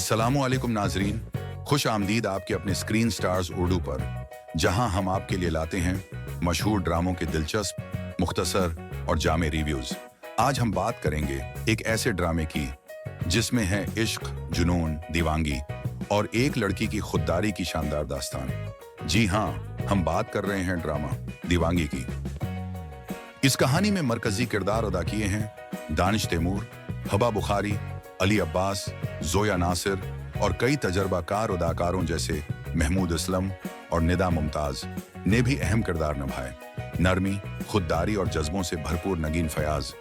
अस्सलामुअलैकुम नाजरीन, खुश आमदीद आपके अपने स्क्रीन स्टार्स उर्दू पर, जहां हम आपके लिए लाते हैं मशहूर ड्रामों के दिलचस्प, मुख्तसर और जामे रिव्यूज। आज हम बात करेंगे एक ऐसे ड्रामे की जिसमें है इश्क, जुनून, दीवांगी और एक लड़की की खुददारी की शानदार दास्तान। जी हाँ, हम बात कर रहे हैं ड्रामा दीवांगी की। इस कहानी में मरकजी किरदार अदा किए हैं दानिश तैमूर, हबा बुखारी, अली अब्बास, जोया नासिर और कई तजर्बाकार अदाकारों जैसे महमूद असलम और निदा मुमताज ने भी अहम किरदार निभाए। नरमी, खुददारी और जज्बों से भरपूर नगीन फयाज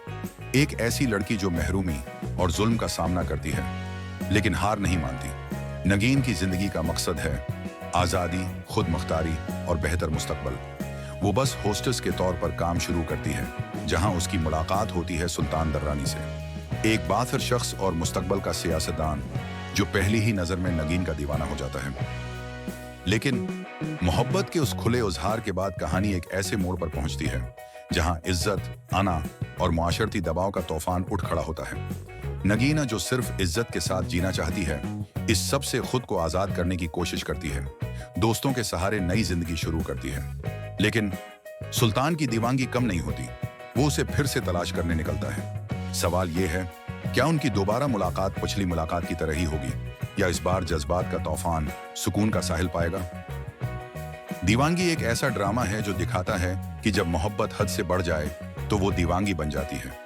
एक ऐसी लड़की जो महरूमी और जुल्म का सामना करती है लेकिन हार नहीं मानती। नगीन की जिंदगी का मकसद है आज़ादी, खुद मुख्तारी और बेहतर मुस्तकबल। वो बस होस्टेस के तौर पर काम शुरू करती है जहां उसकी मुलाकात होती है सुल्तान दर्रानी से, एक बाथिर शख्स और मुस्तकबल का सियासतदान जो पहली ही नजर में नगीन का दीवाना हो जाता है। लेकिन मोहब्बत के उस खुले इजहार के बाद कहानी एक ऐसे मोड़ पर पहुंचती है जहां इज्जत, अना और मुआशरती दबाव का तूफान उठ खड़ा होता है। नगीना जो सिर्फ इज्जत के साथ जीना चाहती है, इस सब से खुद को आजाद करने की कोशिश करती है, दोस्तों के सहारे नई जिंदगी शुरू करती है। लेकिन सुल्तान की दीवांगी कम नहीं होती, वो उसे फिर से तलाश करने निकलता है। सवाल ये है, क्या उनकी दोबारा मुलाकात पिछली मुलाकात की तरह ही होगी या इस बार जज्बात का तूफान सुकून का साहिल पाएगा? दीवांगी एक ऐसा ड्रामा है जो दिखाता है कि जब मोहब्बत हद से बढ़ जाए तो वो दीवांगी बन जाती है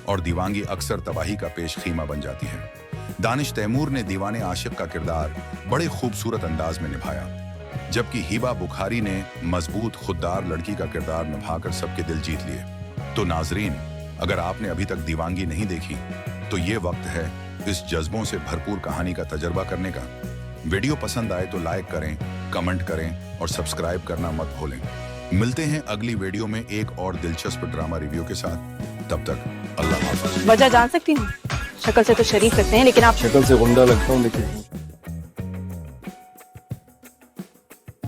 और दीवांगी अक्सर तबाही का पेश खीमा बन जाती है। दानिश तैमूर ने दीवाने आशिक का किरदार बड़े खूबसूरत अंदाज में निभाया, जबकि हिबा बुखारी ने मजबूत खुददार लड़की का किरदार निभाकर सबके दिल जीत लिए। तो नाजरीन, अगर आपने अभी तक दीवांगी नहीं देखी तो ये वक्त है इस जज्बों से भरपूर कहानी का तजर्बा करने का। वीडियो पसंद आए तो लाइक करें, कमेंट करें और सब्सक्राइब करना मत भूलें। मिलते हैं अगली वीडियो में एक और दिलचस्प ड्रामा रिव्यू के साथ। तब तक अल्लाह हाफ़िज़। वजह जान सकती हूँ? शक्ल से तो शरीफ लगते हैं लेकिन आप शक्ल से गुंडा लगता हूँ लेकिन